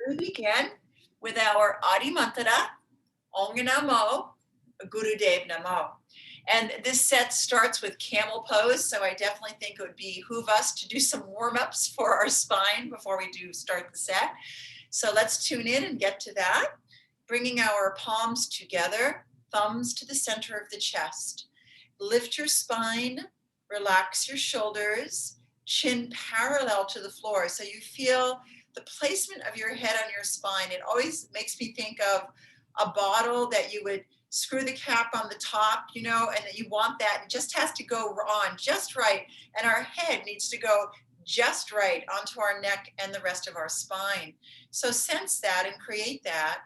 We begin with our Adi Mantra, Ong Namo, Gurudev Namo. And this set starts with Camel Pose, so I definitely think it would behoove us to do some warm-ups for our spine before we do start the set. So let's tune in and get to that. Bringing our palms together, thumbs to the center of the chest. Lift your spine, relax your shoulders, chin parallel to the floor. So you feel the placement of your head on your spine. It always makes me think of a bottle that you would screw the cap on the top, you know, and that you want that. It just has to go on just right. And our head needs to go just right onto our neck and the rest of our spine. So sense that and create that.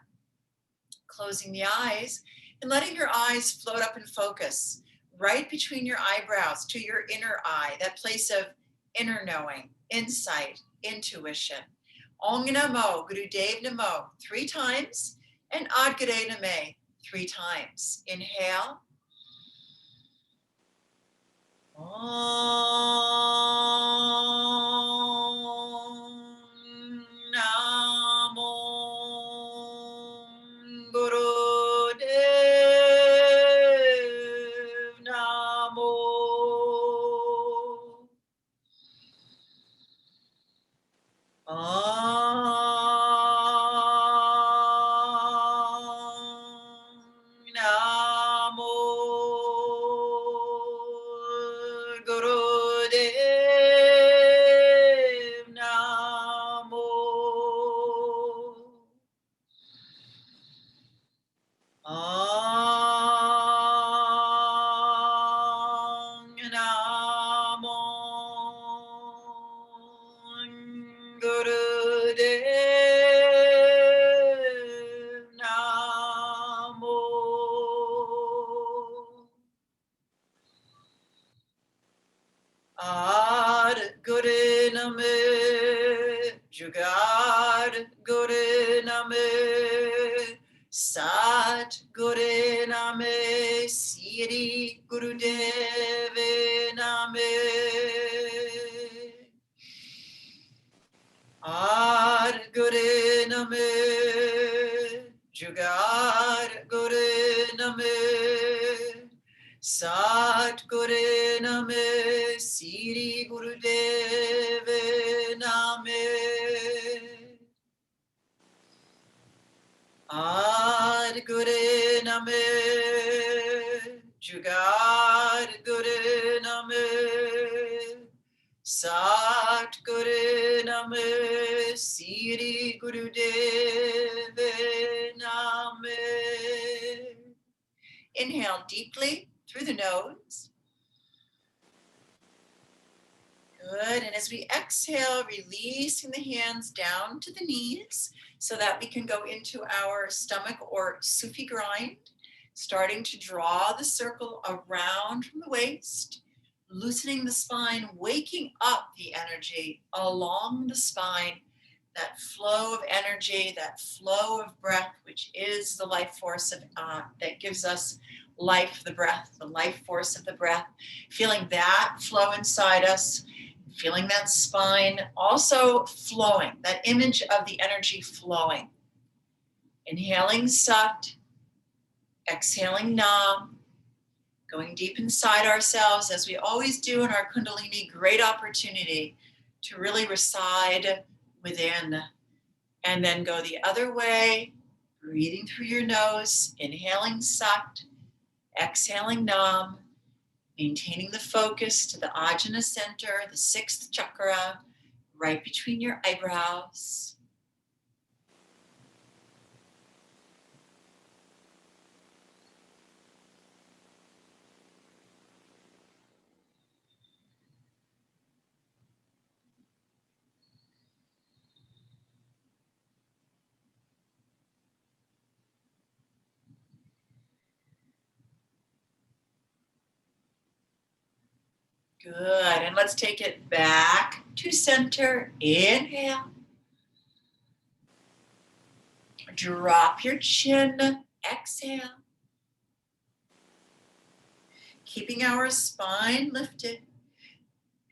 Closing the eyes and letting your eyes float up and focus right between your eyebrows to your inner eye, that place of inner knowing, insight, intuition. Ong Namo, Gurudev Namo, 3 times, and Ad Gure Name, 3 times. Inhale. Om Namo Gurudev Namo. Namo Gurudev Namo. Namo Gurudev Namo. Ad Gure Name, Jugad Gure Name, Sat Gure Name, Siri Gurudev Name. Ad Gure Name, Jugad Gure Name, Sat Gure Name, Siri Gurudev Name. Ad Gure Name, Jugad Gure Name, Sat Gure Name, Siri Gurudev Name. Inhale deeply through the nose. Good, and as we exhale, releasing the hands down to the knees so that we can go into our stomach or Sufi grind, starting to draw the circle around from the waist, loosening the spine, waking up the energy along the spine, that flow of energy, that flow of breath, which is the life force of that gives us life, the breath, the life force of the breath. Feeling that flow inside us, feeling that spine also flowing, that image of the energy flowing. Inhaling Sat, exhaling Nam, going deep inside ourselves as we always do in our Kundalini, great opportunity to really reside within. And then go the other way, breathing through your nose, inhaling Sat, exhaling Nam, maintaining the focus to the Ajna center, the 6th chakra, right between your eyebrows. Good, and let's take it back to center. Inhale. Drop your chin. Exhale. Keeping our spine lifted.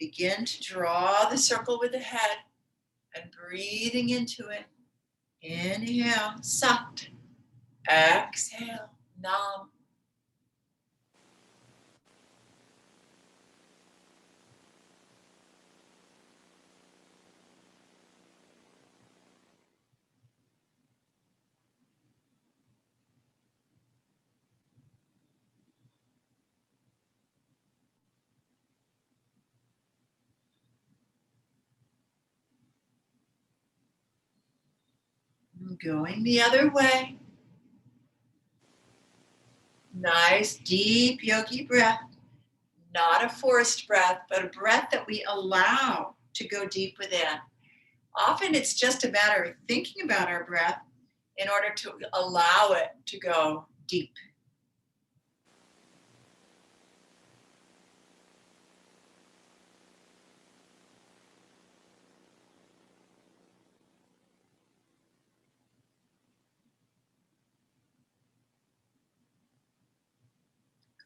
Begin to draw the circle with the head and breathing into it. Inhale, Sat. Exhale, Nam. Going the other way. Nice, deep yogi breath. Not a forced breath, but a breath that we allow to go deep within. Often it's just a matter of thinking about our breath in order to allow it to go deep.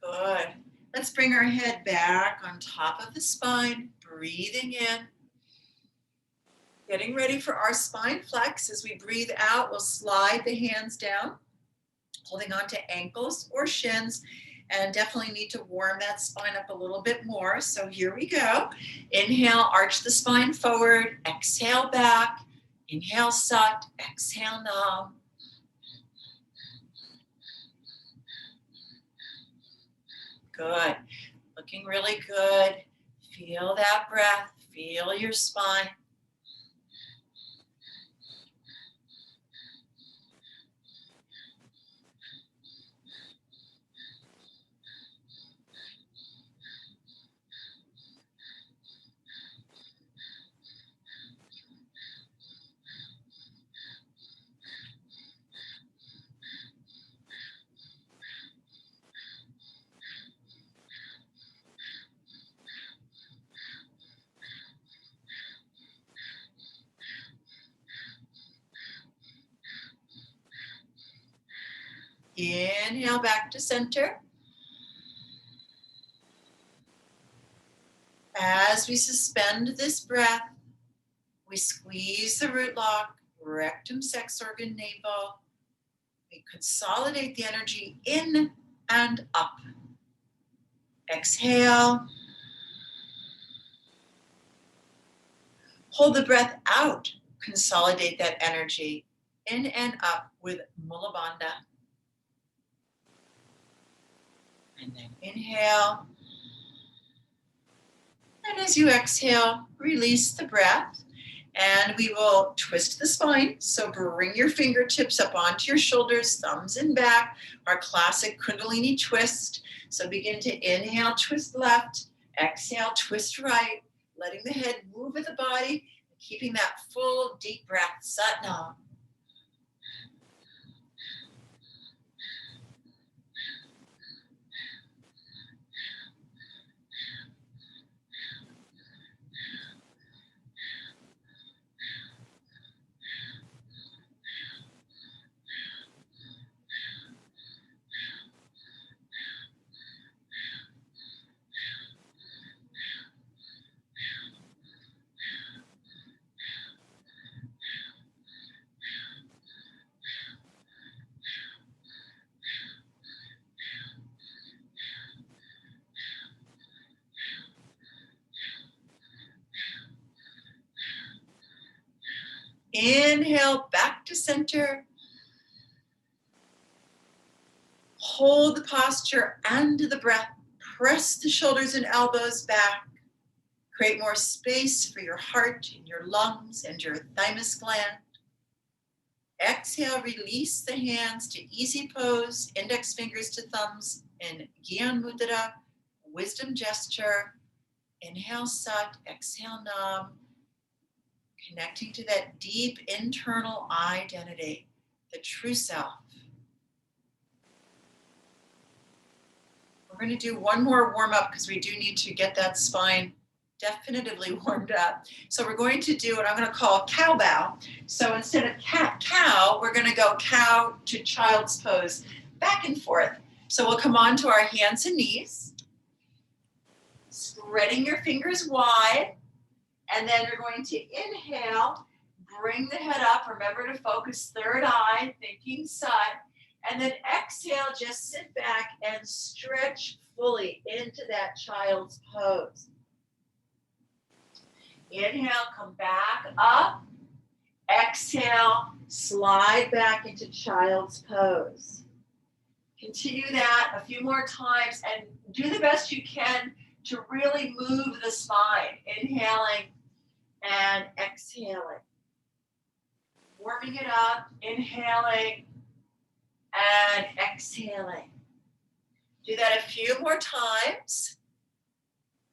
Good. Let's bring our head back on top of the spine, breathing in. Getting ready for our spine flex. As we breathe out, we'll slide the hands down, holding on to ankles or shins, and definitely need to warm that spine up a little bit more. So here we go. Inhale, arch the spine forward. Exhale back. Inhale, Sat. Exhale, Nam. Good. Looking really good. Feel that breath. Feel your spine. Inhale back to center. As we suspend this breath, we squeeze the root lock, rectum, sex organ, navel. We consolidate the energy in and up. Exhale. Hold the breath out. Consolidate that energy in and up with Mula Bandha. And then inhale. And as you exhale, release the breath. And we will twist the spine. So bring your fingertips up onto your shoulders, thumbs in back, our classic Kundalini twist. So begin to inhale, twist left, exhale, twist right, letting the head move with the body, keeping that full deep breath, Sat Nam. Inhale back to center. Hold the posture and the breath. Press the shoulders and elbows back. Create more space for your heart and your lungs and your thymus gland. Exhale, release the hands to easy pose, index fingers to thumbs in Gyan Mudra, wisdom gesture. Inhale, Sat, exhale, Nam. Connecting to that deep internal identity, the true self. We're going to do one more warm up because we do need to get that spine definitively warmed up. So we're going to do what I'm going to call cow bow. So instead of cow, we're going to go cow to child's pose, back and forth. So we'll come on to our hands and knees, spreading your fingers wide. And then you're going to inhale, Bring the head up. Remember to focus third eye, thinking side. And then exhale, just sit back and stretch fully into that child's pose. Inhale, come back up. Exhale, slide back into child's pose. Continue that a few more times and do the best you can to really move the spine. Inhaling and exhaling. Warming it up, inhaling and exhaling. Do that a few more times.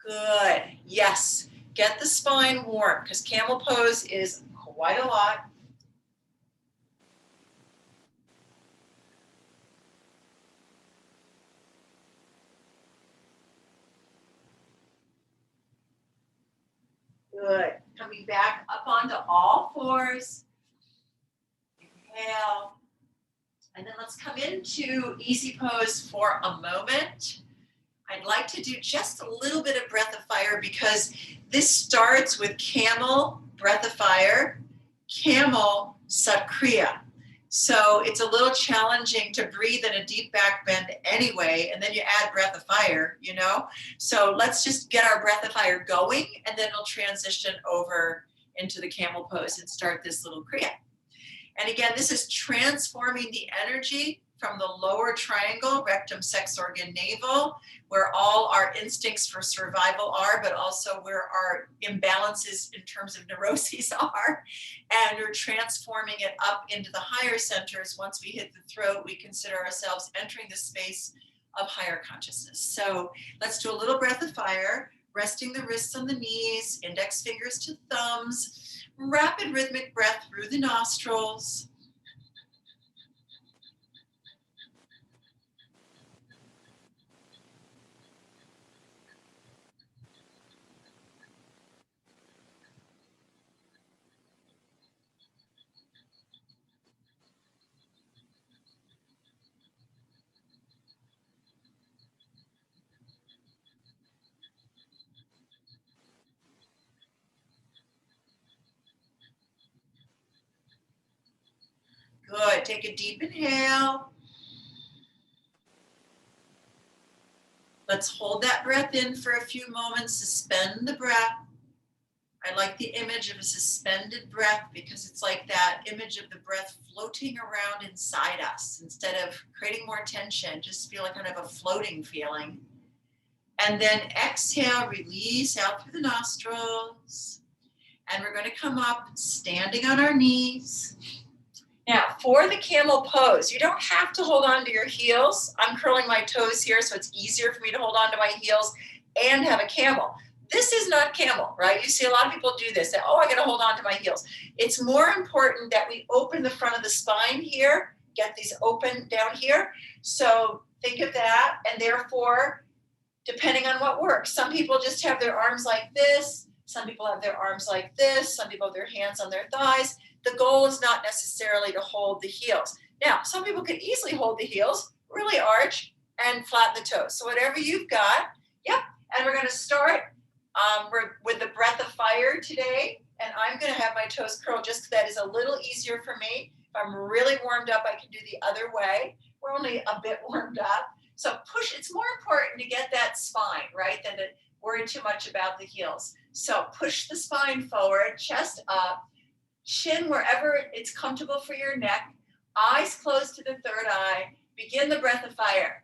Good. Yes. Get the spine warm because camel pose is quite a lot. Good. Coming back up onto all fours. Inhale. And then let's come into easy pose for a moment. I'd like to do just a little bit of breath of fire because this starts with camel, breath of fire, camel, satkriya. So it's a little challenging to breathe in a deep back bend anyway, and then you add breath of fire, you know? So let's just get our breath of fire going, and then we'll transition over into the camel pose and start this little kriya. And again, this is transforming the energy from the lower triangle, rectum, sex organ, navel, where all our instincts for survival are, but also where our imbalances in terms of neuroses are. And we're transforming it up into the higher centers. Once we hit the throat, we consider ourselves entering the space of higher consciousness. So let's do a little breath of fire, resting the wrists on the knees, index fingers to thumbs, rapid rhythmic breath through the nostrils. Good. Take a deep inhale. Let's hold that breath in for a few moments. Suspend the breath. I like the image of a suspended breath because it's like that image of the breath floating around inside us. Instead of creating more tension, just feel like kind of a floating feeling. And then exhale, release out through the nostrils. And we're going to come up standing on our knees. Now, for the camel pose, you don't have to hold on to your heels. I'm curling my toes here, so it's easier for me to hold on to my heels and have a camel. This is not camel, right? You see a lot of people do this. Say, oh, I got to hold on to my heels. It's more important that we open the front of the spine here, get these open down here. So think of that, and therefore, depending on what works. Some people just have their arms like this. Some people have their arms like this. Some people have their hands on their thighs. The goal is not necessarily to hold the heels. Now, some people could easily hold the heels, really arch, and flatten the toes. So whatever you've got, yep. And we're going to start with the breath of fire today. And I'm going to have my toes curled just because that is a little easier for me. If I'm really warmed up, I can do the other way. We're only a bit warmed up. So push, it's more important to get that spine, right, than to worry too much about the heels. So push the spine forward, chest up, chin wherever it's comfortable for your neck, eyes closed to the third eye. Begin the breath of fire.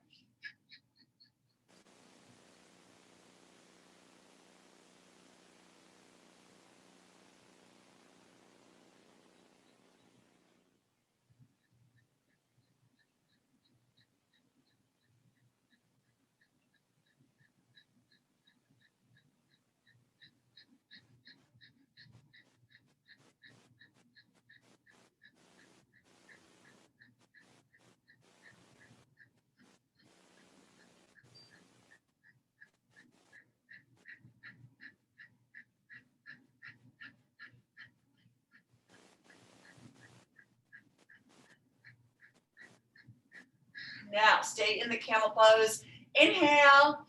Now, stay in the camel pose. Inhale.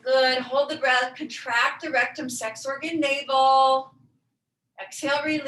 Good. Hold the breath. Contract the rectum, sex organ, navel. Exhale, release.